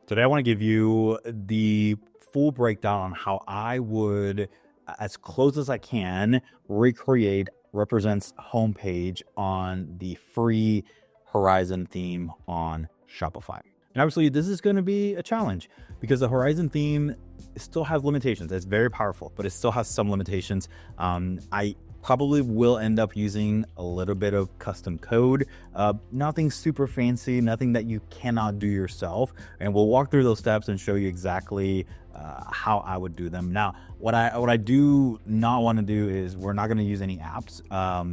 Today, I want to give you the full breakdown on how I would, as close as I can, recreate Represent's homepage on the free Horizon theme on Shopify. And obviously, this is going to be a challenge because the Horizon theme still has limitations. It's very powerful, but it still has some limitations. I probably will end up using a little bit of custom code, nothing super fancy, nothing that you cannot do yourself. And we'll walk through those steps and show you exactly how I would do them. Now, what I do not want to do is we're not going to use any apps.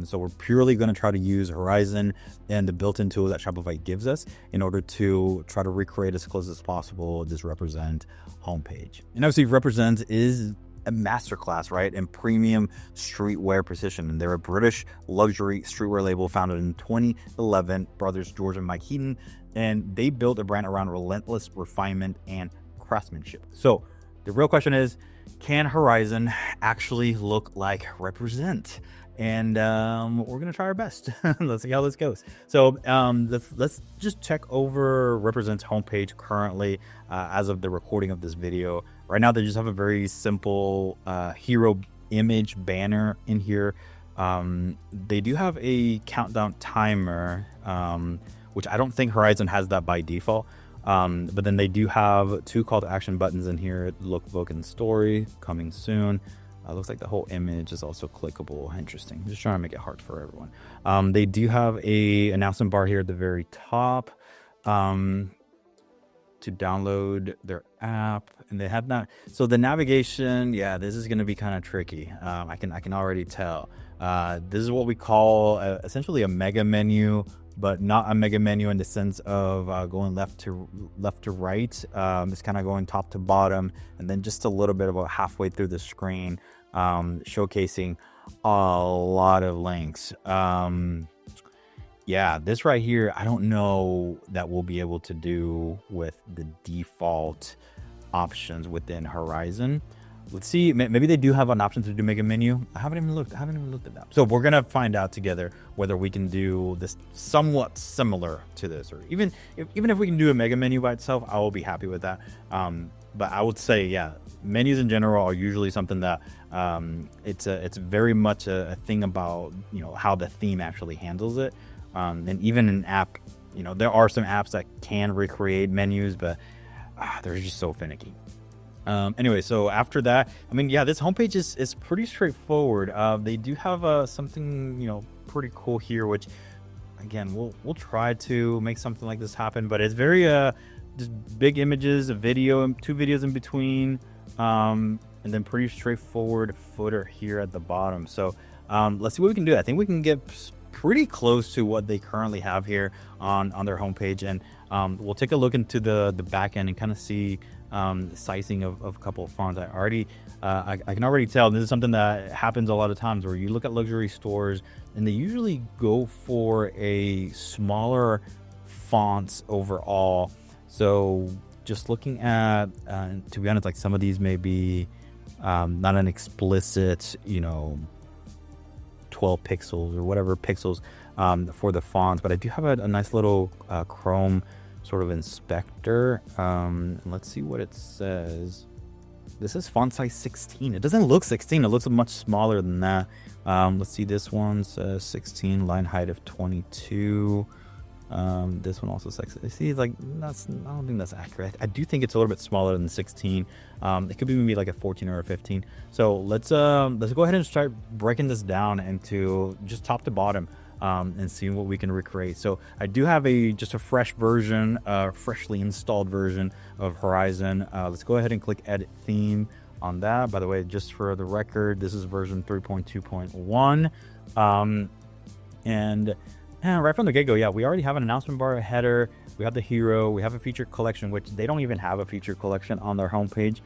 So we're purely going to try to use Horizon and the built-in tool that Shopify gives us in order to try to recreate as close as possible this Represent homepage. And obviously, Represent is a masterclass, right, in premium streetwear precision. And they're a British luxury streetwear label founded in 2011, brothers George and Mike Heaton, and they built a brand around relentless refinement and craftsmanship. So the real question is, can Horizon actually look like Represent? And we're gonna try our best. Let's see how this goes. So let's just check over Represent's homepage currently as of the recording of this video. Right now, they just have a very simple hero image banner in here. They do have a countdown timer, which I don't think Horizon has that by default. But then they do have two call to action buttons in here: look, book, and story coming soon. Looks like the whole image is also clickable. Interesting. Just trying to make it hard for everyone. They do have a announcement bar here at the very top to download their app, and they have not. So the navigation, yeah, this is going to be kind of tricky. I can already tell. This is what we call essentially a mega menu, but not a mega menu in the sense of going left to right. It's kind of going top to bottom, and then just a little bit about halfway through the screen, showcasing a lot of links. Yeah, this right here, I don't know that we'll be able to do with the default options within Horizon. Let's see, maybe they do have an option to do mega menu. I haven't even looked at that. So we're gonna find out together whether we can do this somewhat similar to this, or even if we can do a mega menu by itself, I will be happy with that. But I would say, yeah, menus in general are usually something that it's very much a thing about, you know, how the theme actually handles it. And even an app, you know, there are some apps that can recreate menus, but they're just so finicky. Anyway, so after that, I mean, yeah, this homepage is pretty straightforward. They do have something, you know, pretty cool here, which again, we'll try to make something like this happen, but it's very just big images, a video, and two videos in between, and then pretty straightforward footer here at the bottom. So let's see what we can do. I think we can get pretty close to what they currently have here on their homepage, and we'll take a look into the back end and kind of see the sizing of a couple of fonts. I can already tell this is something that happens a lot of times where you look at luxury stores and they usually go for a smaller fonts overall. So just looking at, to be honest, like some of these may be not an explicit, you know, 12 pixels or whatever pixels for the fonts, but I do have a nice little Chrome sort of inspector. Let's see what it says. This is font size 16. It doesn't look 16. It looks much smaller than that. Let's see. This one says 16, line height of 22. This one also says, see, like I don't think that's accurate. I do think it's a little bit smaller than 16. It could be maybe like a 14 or a 15. So let's go ahead and start breaking this down into just top to bottom, and see what we can recreate. So I do have just a fresh version, freshly installed version of Horizon. Let's go ahead and click edit theme on that. By the way, just for the record, this is version 3.2.1. And right from the get-go, yeah, we already have an announcement bar, a header, we have the hero, we have a feature collection, which they don't even have a feature collection on their homepage.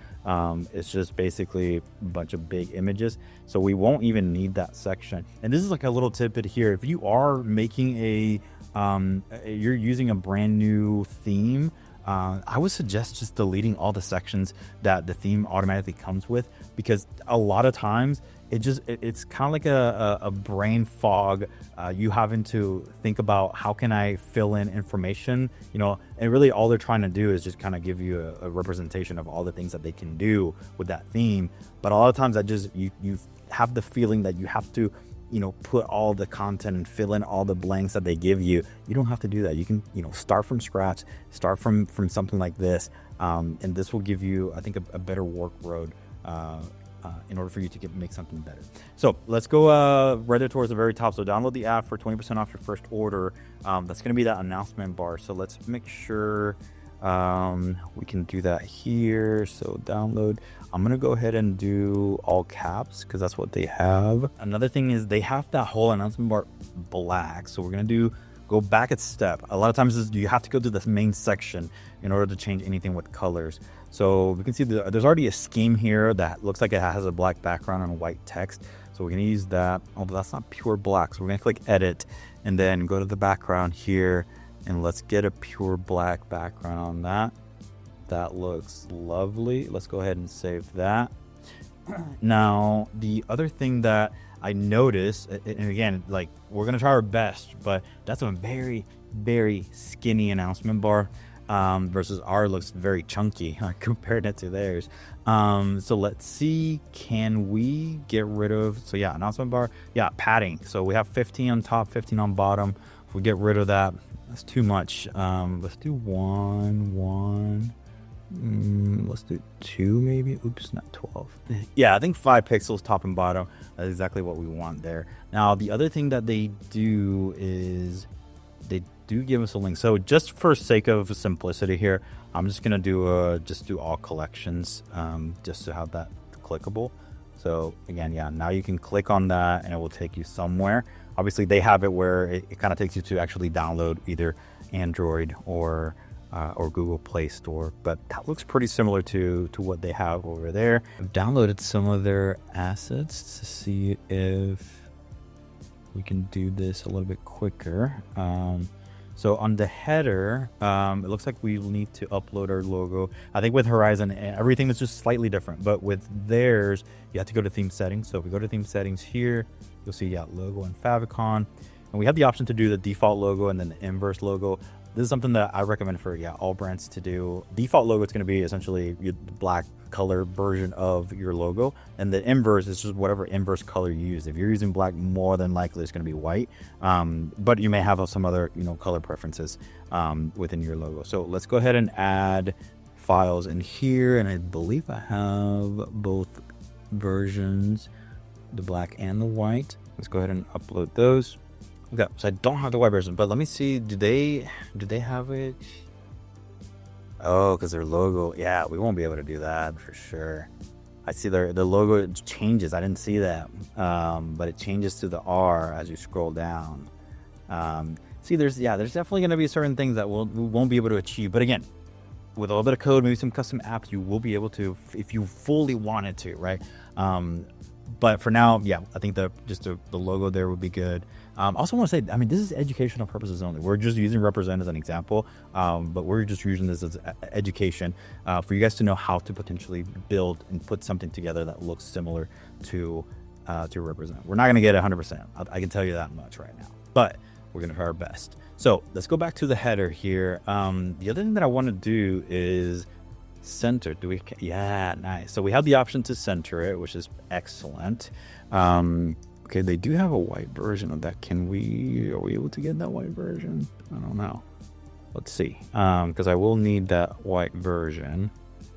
It's just basically a bunch of big images, so we won't even need that section. And this is like a little tidbit here: if you are making you're using a brand new theme, I would suggest just deleting all the sections that the theme automatically comes with, because a lot of times it's kind of like a brain fog. You having to think about how can I fill in information, and really all they're trying to do is just kind of give you a representation of all the things that they can do with that theme. But a lot of times that just you have the feeling that you have to put all the content and fill in all the blanks that they give you. You don't have to do that. You can start from scratch, start from something like this, and this will give you, I think, a better work road in order for you to make something better. So let's go right there towards the very top. So download the app for 20% off your first order. That's going to be that announcement bar. So let's make sure we can do that here. So download. I'm going to go ahead and do all caps because that's what they have. Another thing is they have that whole announcement bar black. So we're going to go back a step. A lot of times you have to go to this main section in order to change anything with colors. So we can see there's already a scheme here that looks like it has a black background and white text. So we're going to use that, although that's not pure black. So we're going to click edit and then go to the background here, and let's get a pure black background on that. That looks lovely. Let's go ahead and save that. Now, the other thing that I noticed, and again, like, we're going to try our best, but that's a very, very skinny announcement bar versus ours looks very chunky compared it to theirs. So let's see, can we get rid of, announcement bar, padding. So we have 15 on top, 15 on bottom. If we get rid of that, that's too much. Let's do one. Let's do 2 maybe. Oops, not 12. I think 5 pixels top and bottom. That's exactly what we want there. Now the other thing that they do is they do give us a link. So just for sake of simplicity here, I'm just gonna do all collections, just to have that clickable. So again, now you can click on that and it will take you somewhere. Obviously they have it where it kind of takes you to actually download either Android or Google Play Store, but that looks pretty similar to what they have over there. I've downloaded some of their assets to see if we can do this a little bit quicker. So on the header, it looks like we need to upload our logo. I think with Horizon, everything is just slightly different, but with theirs, you have to go to theme settings. So if we go to theme settings here, you'll see logo and favicon, and we have the option to do the default logo and then the inverse logo. This is something that I recommend for all brands to do. Default logo is going to be essentially the black color version of your logo, and the inverse is just whatever inverse color you use. If you're using black, more than likely it's going to be white, but you may have some other color preferences within your logo. So let's go ahead and add files in here, and I believe I have both versions, the black and the white. Let's go ahead and upload those. Okay, so I don't have the white version, but let me see. Do they have it? Oh, because their logo. Yeah, we won't be able to do that for sure. I see the logo changes. I didn't see that, but it changes to the R as you scroll down. See, there's definitely going to be certain things that we won't be able to achieve. But again, with a little bit of code, maybe some custom apps, you will be able to if you fully wanted to, right? But for now, I think the logo there would be good. I also want to say, this is educational purposes only. We're just using Represent as an example, but we're just using this as education for you guys to know how to potentially build and put something together that looks similar to Represent. We're not going to get 100%. I can tell you that much right now, but we're going to try our best. So let's go back to the header here. The other thing that I want to do is center. Nice. So we have the option to center it, which is excellent. Okay, they do have a white version of that. Are we able to get that white version? I don't know. Let's see, because I will need that white version.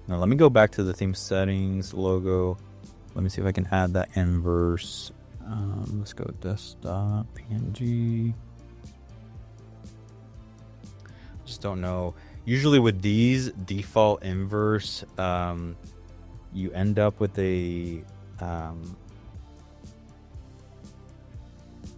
Now let me go back to the theme settings, logo. Let me see if I can add that inverse. Let's go desktop, PNG. Just don't know. Usually with these default inverse, you end up with a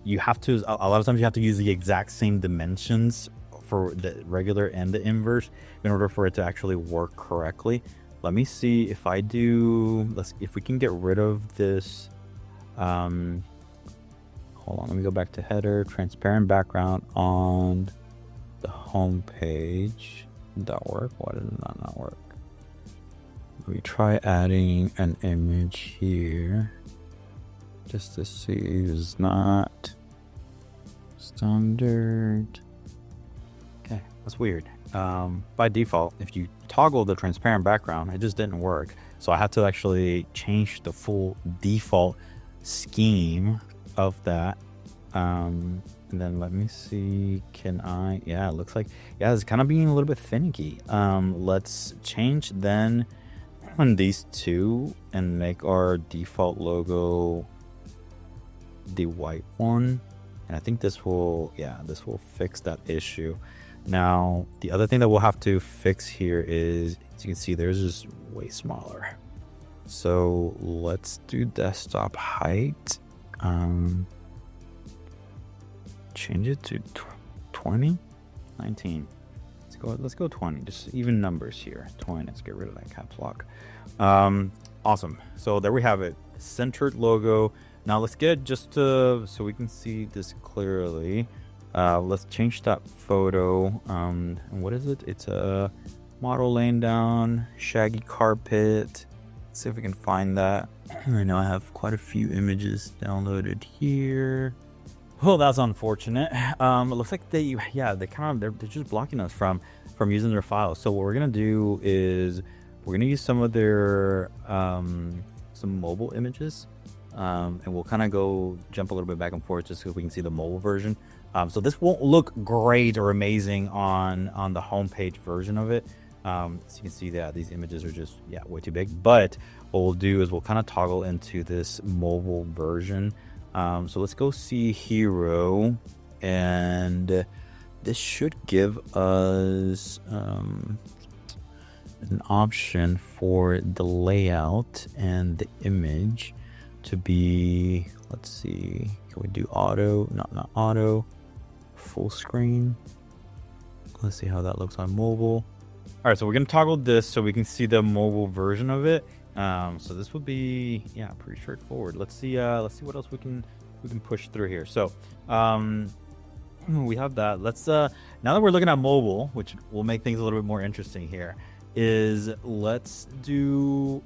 a lot of times you have to use the exact same dimensions for the regular and the inverse in order for it to actually work correctly. Let me see if if we can get rid of this. Hold on, let me go back to header, transparent background on the home page. Did that work? Why did that not work? We try adding an image here just to see it's not standard. Okay, that's weird. By default, if you toggle the transparent background, it just didn't work. So I had to actually change the full default scheme of that. And then let me see, can I, yeah, it looks like, yeah, it's kind of being a little bit finicky. Let's change then on these two and make our default logo the white one. And I think this will, yeah, this will fix that issue. Now, the other thing that we'll have to fix here is, as you can see, theirs is way smaller. So let's do desktop height. Change it to 20, 19. Let's go 20. Just even numbers here. 20. Let's get rid of that caps lock. Awesome. So there we have it. Centered logo. Now let's get just so we can see this clearly. Let's change that photo. And what is it? It's a model laying down, shaggy carpet. Let's see if we can find that. Right now I have quite a few images downloaded here. Well, that's unfortunate. It looks like they're just blocking us from using their files. So what we're gonna do is we're gonna use some of their some mobile images, and we'll kind of jump a little bit back and forth just so we can see the mobile version. So this won't look great or amazing on the homepage version of it. As you can see that these images are just way too big. But what we'll do is we'll kind of toggle into this mobile version. So let's go see Hero, and this should give us an option for the layout and the image to be, let's see, can we do auto? Not auto, full screen. Let's see how that looks on mobile. All right, so we're gonna toggle this so we can see the mobile version of it. So this would be pretty straightforward. Let's see what else we can push through here. So we have that. Let's now that we're looking at mobile, which will make things a little bit more interesting here, is let's do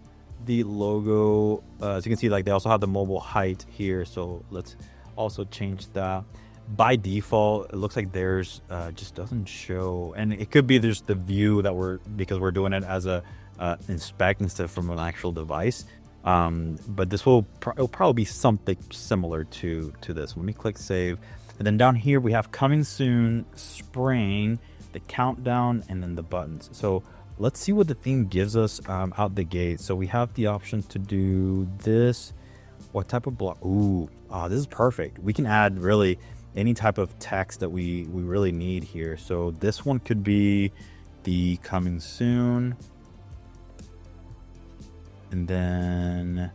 the logo. As you can see, like they also have the mobile height here, so let's also change that. By default, it looks like theirs just doesn't show, and it could be there's the view that because we're doing it as a inspect instead of from an actual device. But this will probably be something similar to this. Let me click save, and then down here we have coming soon, spring, the countdown, and then the buttons. So let's see what the theme gives us out the gate. So we have the option to do this. What type of block? This is perfect. We can add really any type of text that we really need here. So this one could be the coming soon, and then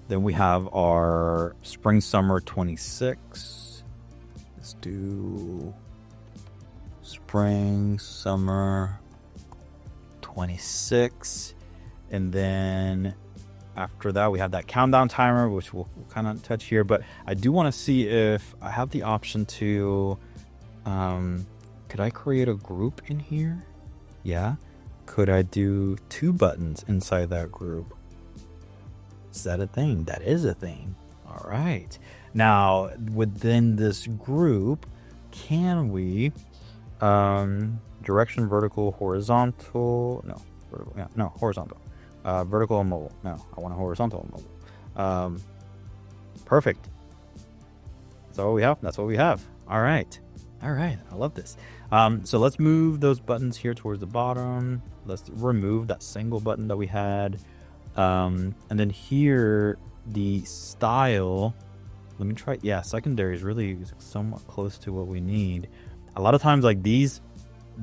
we have our spring summer 26. Let's do spring summer 26, and then after that we have that countdown timer, which we'll kind of touch here. But I do want to see if I have the option to could I create a group in here? Yeah. Could I do 2 buttons inside that group? Is that a thing? That is a thing. All right. Now within this group, can we direction vertical, horizontal? No, vertical. Yeah, no, horizontal. Vertical and mobile. No, I want a horizontal and mobile. Perfect. That's all we have. That's what we have. All right. I love this. So let's move those buttons here towards the bottom. Let's remove that single button that we had. And then here, the style, let me try. Yeah, secondary is really somewhat close to what we need. A lot of times like the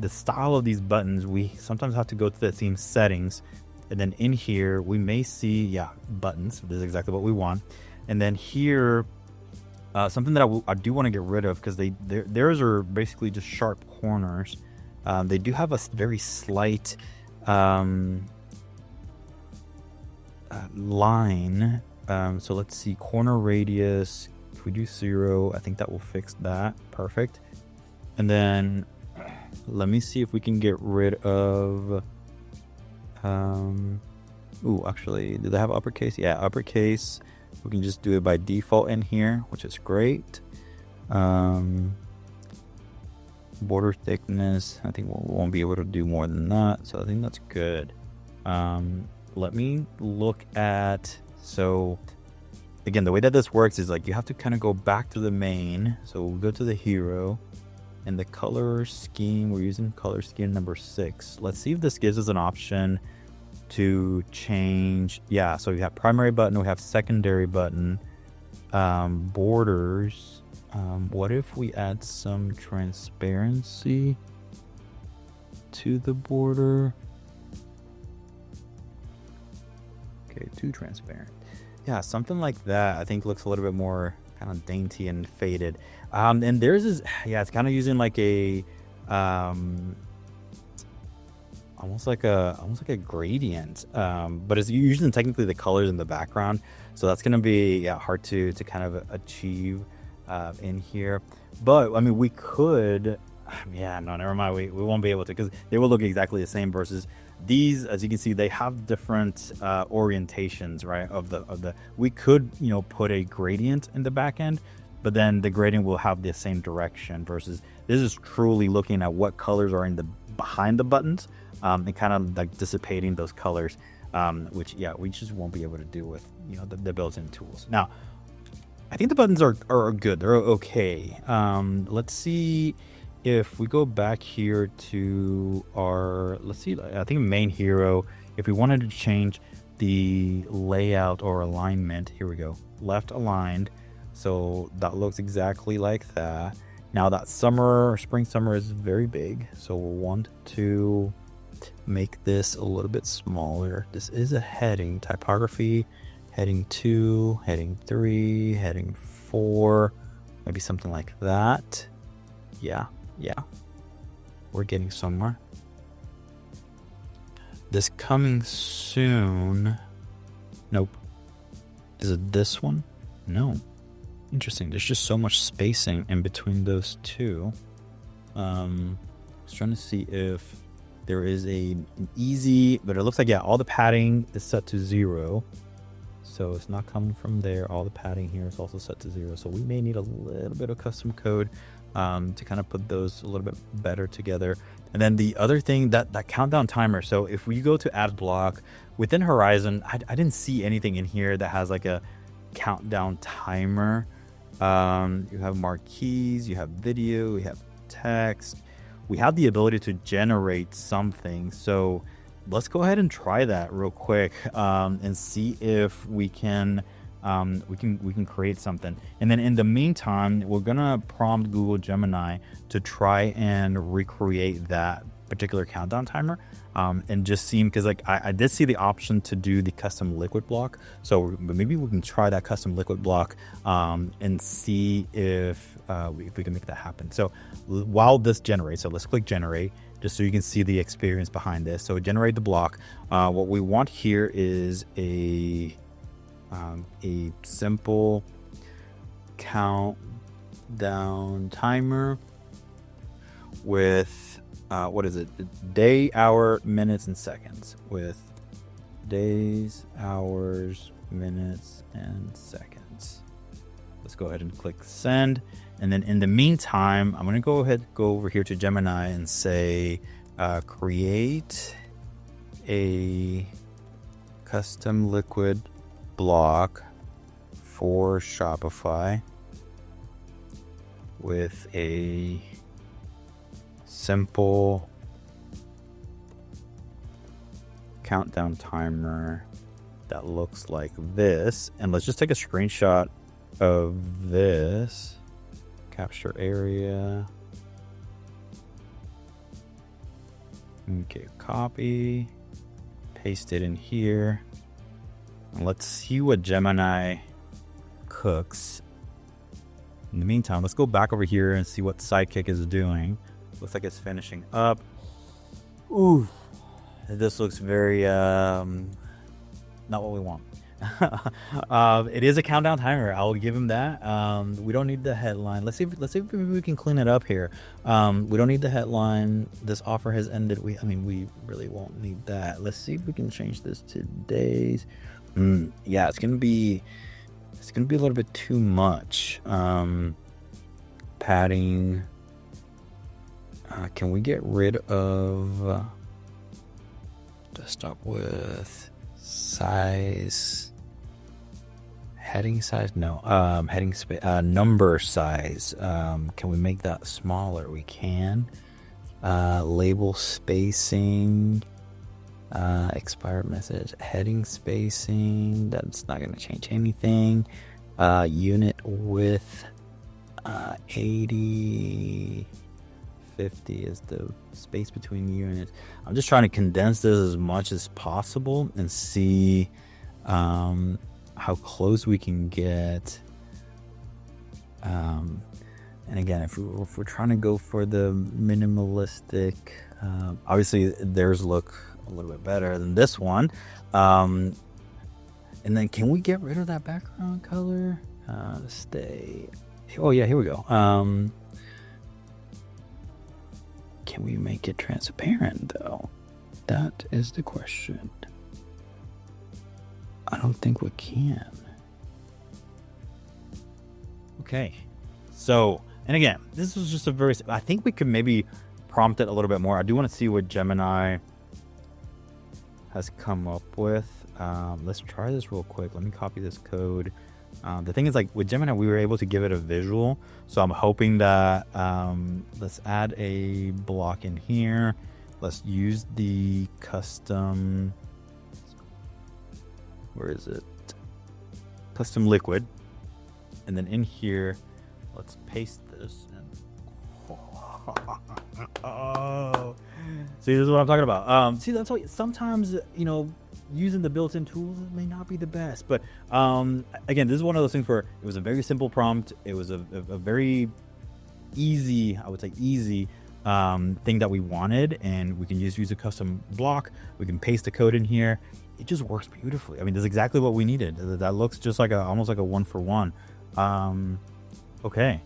style of these buttons, we sometimes have to go to the theme settings. And then in here, we may see, buttons. This is exactly what we want. And then here, something that I do want to get rid of, because theirs are basically just sharp corners. They do have a very slight line. So let's see, corner radius. If we do 0, I think that will fix that. Perfect. And then let me see if we can get rid of, actually, do they have uppercase? Yeah, uppercase. We can just do it by default in here, which is great. Border thickness, I think we won't be able to do more than that, so I think that's good. Let me look at, so again, the way that this works is like you have to kind of go back to the main. So we'll go to the hero and the color scheme. We're using color scheme number 6. Let's see if this gives us an option to change. Yeah, so we have primary button, we have secondary button, borders. What if we add some transparency to the border? Okay, too transparent. Yeah, something like that I think looks a little bit more kind of dainty and faded. And theirs is, yeah, it's kind of using like a almost like a gradient, but it's using technically the colors in the background, so that's gonna be hard to kind of achieve in here. But I mean, we could, no, never mind, we won't be able to, because they will look exactly the same versus these. As you can see, they have different orientations, right? Of the we could, put a gradient in the back end, but then the gradient will have the same direction versus this is truly looking at what colors are in the behind the buttons, and kind of like dissipating those colors, which we just won't be able to do with the built-in tools. Now I think the buttons are good, they're okay. Let's see if we go back here to our, let's see, I think main hero, if we wanted to change the layout or alignment, here we go, left aligned, so that looks exactly like that. Now that spring summer is very big, so we'll want to make this a little bit smaller. This is a heading, typography, heading 2, heading 3, heading 4, maybe something like that. Yeah, we're getting somewhere. This coming soon. Nope. Is it this one? No. Interesting. There's just so much spacing in between those two. I was trying to see if there is an easy, but it looks like all the padding is set to 0. So it's not coming from there. All the padding here is also set to 0. So we may need a little bit of custom code to kind of put those a little bit better together. And then the other thing, that countdown timer. So if we go to add block within Horizon, I didn't see anything in here that has like a countdown timer. You have marquees, you have video, you have text. We have the ability to generate something. So let's go ahead and try that real quick, and see if we can create something. And then in the meantime, we're gonna prompt Google Gemini to try and recreate that particular countdown timer, and just see, because like I did see the option to do the custom liquid block, so maybe we can try that custom liquid block and see if we can make that happen. So while this generates, so let's click generate just so you can see the experience behind this. So generate the block. What we want here is a simple countdown timer with what is it? Day, hour, minutes, and seconds. With days, hours, minutes, and seconds. Let's go ahead and click send. And then in the meantime, I'm going to go over here to Gemini and say, create a custom liquid block for Shopify with a simple countdown timer that looks like this. And let's just take a screenshot of this. Capture area. Okay, copy, paste it in here. And let's see what Gemini cooks. In the meantime, let's go back over here and see what Sidekick is doing. Looks like it's finishing up. Ooh, this looks very not what we want. It is a countdown timer. I'll give him that. We don't need the headline. Let's see if maybe we can clean it up here. We don't need the headline. This offer has ended. We really won't need that. Let's see if we can change this to days. Yeah, it's gonna be a little bit too much. Padding. Can we get rid of desktop width, size, heading size? No. Heading space, number size. Can we make that smaller? We can. Label spacing, expired message, heading spacing. That's not going to change anything. Unit width, 80. 50 is the space between units. I'm just trying to condense this as much as possible and see how close we can get. And again, if we're trying to go for the minimalistic, obviously theirs look a little bit better than this one. And then can we get rid of that background color? Stay. Oh yeah, here we go. Can we make it transparent though? That is the question. I don't think we can. Okay. So, and again, this was just I think we could maybe prompt it a little bit more. I do want to see what Gemini has come up with. Let's try this real quick. Let me copy this code. The thing is, like with Gemini, we were able to give it a visual. So I'm hoping that let's add a block in here. Let's use the custom. Where is it? Custom liquid. And then in here, let's paste this. Oh, see, this is what I'm talking about. See, that's why sometimes, using the built-in tools may not be the best, but again, this is one of those things where it was a very simple prompt. It was a very easy, I would say easy thing that we wanted, and we can just use a custom block. We can paste the code in here. It just works beautifully. I mean, that's exactly what we needed. That looks just like almost like a 1-for-1. Okay,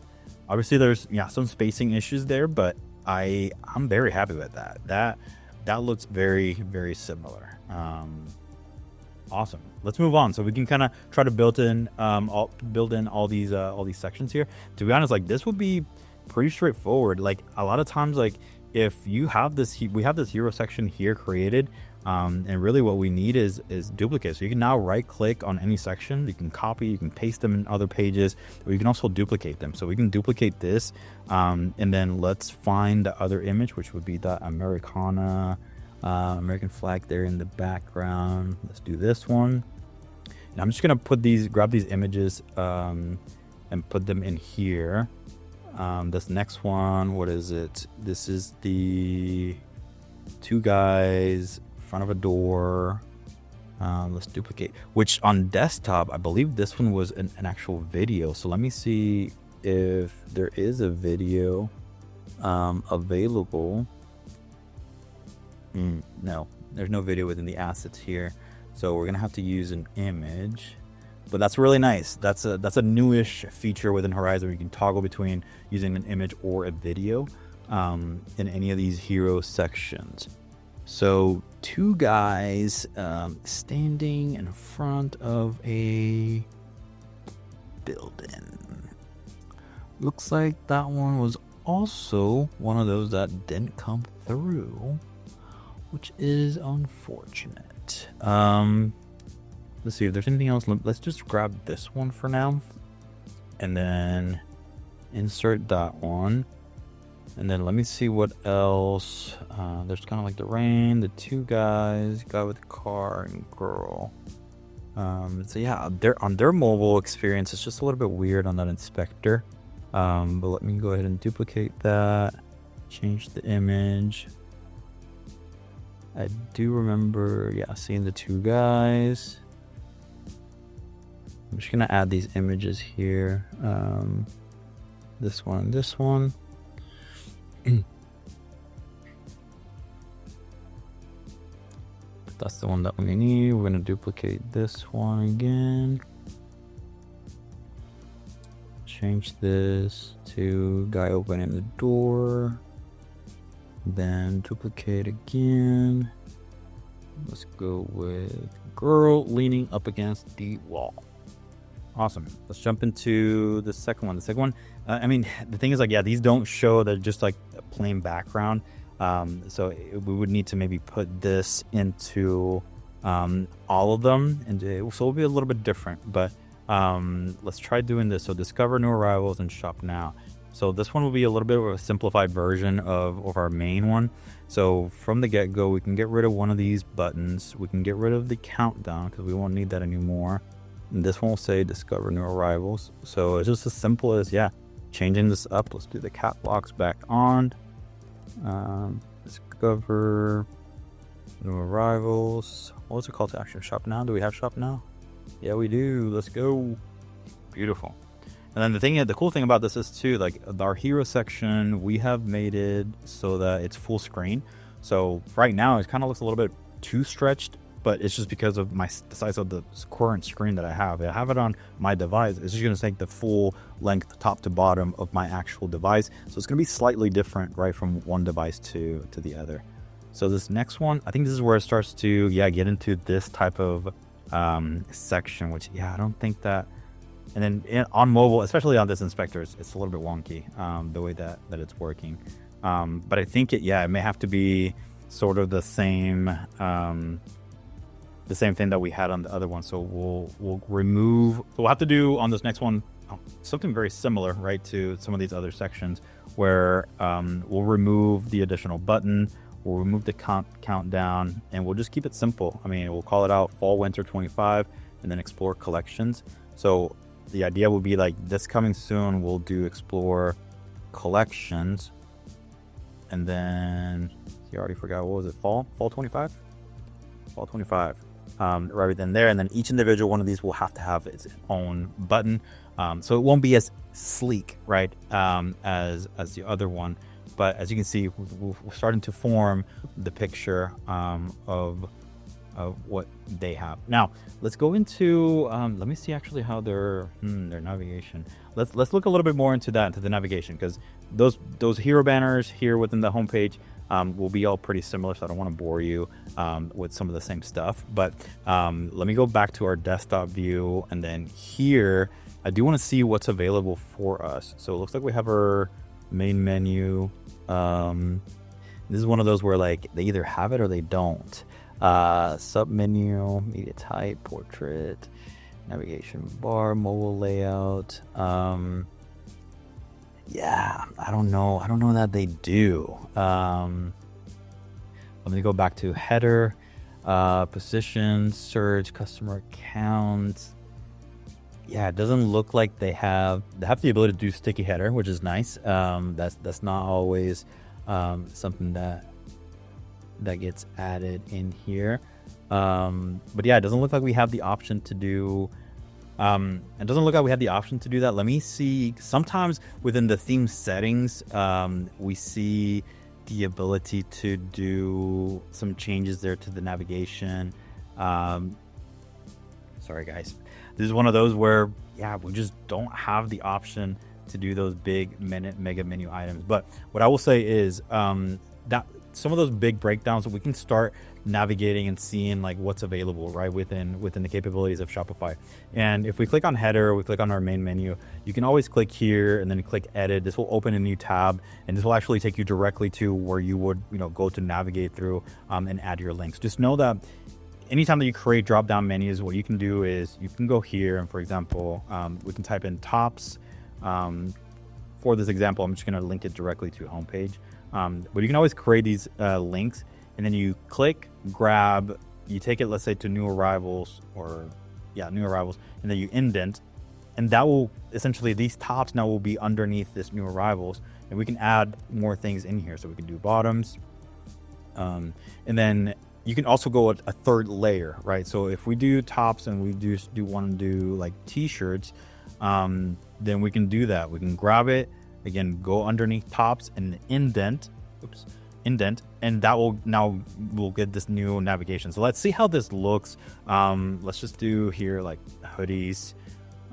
obviously there's some spacing issues there, but I'm very happy with that. That looks very, very similar. Awesome. Let's move on. So we can kind of try to build in all these sections here. To be honest, like this would be pretty straightforward. Like a lot of times, like if you have we have this hero section here created, and really what we need is duplicates. So you can now right click on any section. You can copy, you can paste them in other pages, or you can also duplicate them. So we can duplicate this, and then let's find the other image, which would be the American flag there in the background. Let's do this one. And I'm just gonna grab these images and put them in here. This next one, what is it? This is the two guys in front of a door. Let's duplicate, which on desktop, I believe this one was an actual video. So let me see if there is a video available. No, there's no video within the assets here. So we're gonna have to use an image, but that's really nice. That's a newish feature within Horizon where you can toggle between using an image or a video in any of these hero sections. So two guys standing in front of a building. Looks like that one was also one of those that didn't come through, which is unfortunate. Let's see if there's anything else. Let's just grab this one for now, and then insert that one, and then let me see what else. There's kind of like the rain, the two guys, guy with the car, and girl. So yeah, on their mobile experience, it's just a little bit weird on that inspector. But let me go ahead and duplicate that, change the image. I do remember, seeing the two guys. I'm just gonna add these images here. This one, this one. That's the one that we need. We're gonna duplicate this one again. Change this to guy opening the door. Then duplicate again. Let's go with girl leaning up against the wall. Awesome. Let's jump into the second one. The second one, I mean, the thing is like, yeah, these don't show, they're just like a plain background. So we would need to maybe put this into all of them, and so it'll be a little bit different, but let's try doing this. So discover new arrivals and shop now. So this one will be a little bit of a simplified version of our main one. So from the get-go, we can get rid of one of these buttons. We can get rid of the countdown because we won't need that anymore. And this one will say discover new arrivals. So it's just as simple as, yeah, changing this up. Let's do the cat locks back on. Discover new arrivals. What's the call to action? Shop now? Do we have shop now? Yeah, we do. Let's go. Beautiful. And then the cool thing about this is too, like our hero section, we have made it so that it's full screen. So right now it kind of looks a little bit too stretched, but it's just because of the size of the current screen that I have. I have it on my device. It's just going to take the full length top to bottom of my actual device. So it's going to be slightly different, right, from one device to the other. So this next one, I think this is where it starts to, get into this type of section, which, I don't think that. And then on mobile, especially on this inspector, it's a little bit wonky, the way that it's working. But I think it may have to be sort of the same thing that we had on the other one. So we'll remove. So we'll have to do on this next one something very similar, right, to some of these other sections, where we'll remove the additional button. We'll remove the countdown, and we'll just keep it simple. I mean, we'll call it out fall winter 25, and then explore collections. So the idea will be like this coming soon, we'll do explore collections, and then you already forgot, what was it, fall 25 right then there. And then each individual one of these will have to have its own button, so it won't be as sleek, right, as the other one. But as you can see, we're starting to form the picture of what they have. Now let's go into let me see actually how their navigation. Let's look a little bit more into the navigation, because those hero banners here within the homepage will be all pretty similar, so I don't want to bore you with some of the same stuff. But let me go back to our desktop view, and then here I do want to see what's available for us. So it looks like we have our main menu. This is one of those where like they either have it or they don't. Sub menu, media type, portrait, navigation bar, mobile layout. I don't know that they do. Let me go back to header, position, search, customer account. It doesn't look like they have the ability to do sticky header, which is nice. That's not always something that gets added in here. But it doesn't look like we have the option to do that. Let me see. Sometimes within the theme settings, we see the ability to do some changes there to the navigation. Sorry guys, this is one of those where we just don't have the option to do those big mega menu items. But what I will say is that some of those big breakdowns, we can start navigating and seeing like what's available right within the capabilities of Shopify. And if we click on header, we click on our main menu, you can always click here and then click edit. This will open a new tab, and this will actually take you directly to where you would go to navigate through and add your links. Just know that anytime that you create drop down menus, what you can do is you can go here, and for example, we can type in tops. For this example, I'm just going to link it directly to homepage. But you can always create these links, and then you click, grab, you take it, let's say, to new arrivals, and then you indent, and that will essentially, these tops now will be underneath this new arrivals, and we can add more things in here. So we can do bottoms, and then you can also go a third layer, right? So if we do tops and we do want to do like t-shirts, then we can do that. We can grab it again, go underneath tops and indent, indent, and that will now we'll get this new navigation. So let's see how this looks. Let's just do here like hoodies.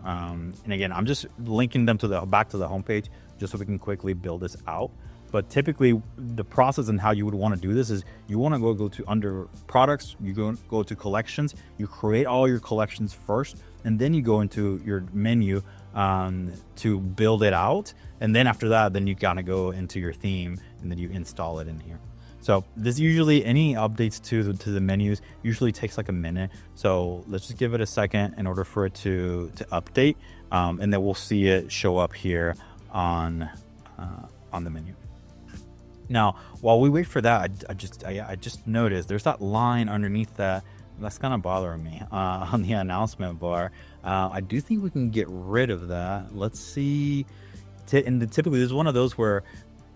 And again, I'm just linking them to the back to the homepage just so we can quickly build this out. But typically the process and how you would want to do this is you want to go to under products, you go to collections, you create all your collections first, and then you go into your menu to build it out. And then after that, then you kind of go into your theme and then you install it in here. So this usually, any updates to the menus usually takes like a minute. So let's just give it a second in order for it to update. And then we'll see it show up here on the menu. Now, while we wait for that, I just noticed there's that line underneath that's kind of bothering me on the announcement bar. I do think we can get rid of that. Let's see. Typically, this is one of those where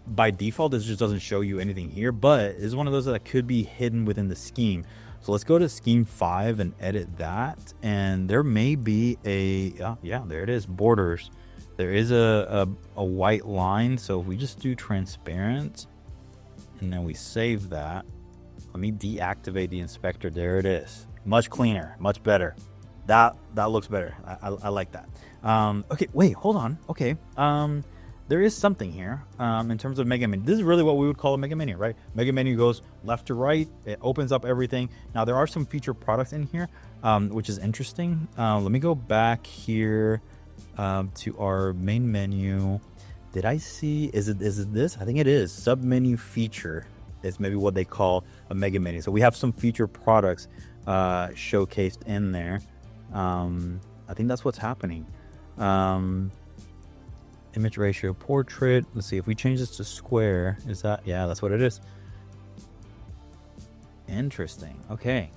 by default, this just doesn't show you anything here, but it's one of those that could be hidden within the scheme. So let's go to scheme 5 and edit that. And there may be yeah, there it is, borders. There is a white line. So if we just do transparent and then we save that, let me deactivate the inspector. There it is. Much cleaner, much better. That looks better. I like that. Okay, wait, hold on. Okay. There is something here in terms of mega menu. This is really what we would call a mega menu, right? Mega menu goes left to right. It opens up everything. Now there are some featured products in here, which is interesting. Let me go back here to our main menu. Did I see, is it this? I think it is. Submenu feature is maybe what they call a mega menu. So we have some featured products showcased in there. I think that's what's happening. Image ratio portrait. Let's see if we change this to square. Is that, yeah, that's what it is. Interesting. Okay.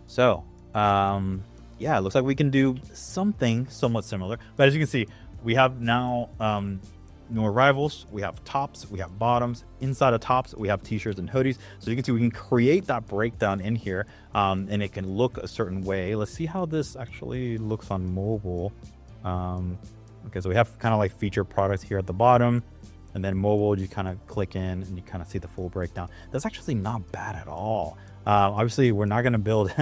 So, yeah, it looks like we can do something somewhat similar. But as you can see, we have now new arrivals, we have tops, we have bottoms. Inside of tops, we have t-shirts and hoodies. So you can see we can create that breakdown in here, and it can look a certain way. Let's see how this actually looks on mobile. Okay, so we have kind of like featured products here at the bottom, and then mobile, you kind of click in and you kind of see the full breakdown. That's actually not bad at all. Obviously, we're not going to build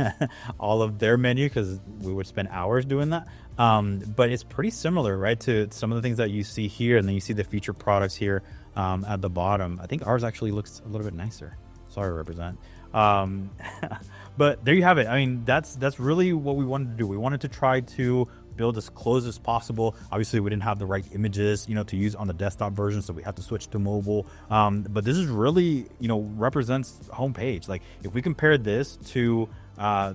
all of their menu because we would spend hours doing that. But it's pretty similar, right, to some of the things that you see here, and then you see the featured products here at the bottom. I think ours actually looks a little bit nicer. Sorry, represent. But there you have it. I mean, that's really what we wanted to do. We wanted to try to build as close as possible. Obviously, we didn't have the right images, to use on the desktop version, so we had to switch to mobile. But this is really, represents homepage. Like if we compare this to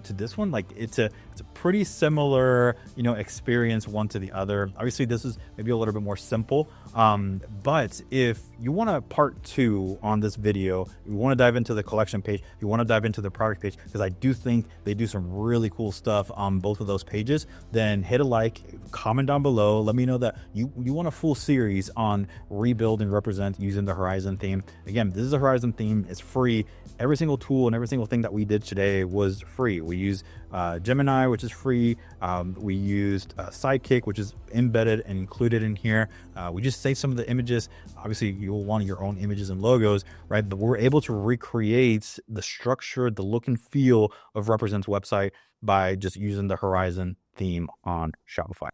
this one, like it's a pretty similar, experience one to the other. Obviously, this is maybe a little bit more simple. But if you want a part 2 on this video, you want to dive into the collection page, you want to dive into the product page, because I do think they do some really cool stuff on both of those pages, then hit a like, comment down below. Let me know that you want a full series on rebuild and represent using the Horizon theme. Again, this is a Horizon theme. It's free. Every single tool and every single thing that we did today was free. We used Gemini, which is free. We used Sidekick, which is embedded and included in here. We just saved some of the images. Obviously, you'll want your own images and logos, right? But we're able to recreate the structure, the look and feel of Represent's website by just using the Horizon theme on Shopify.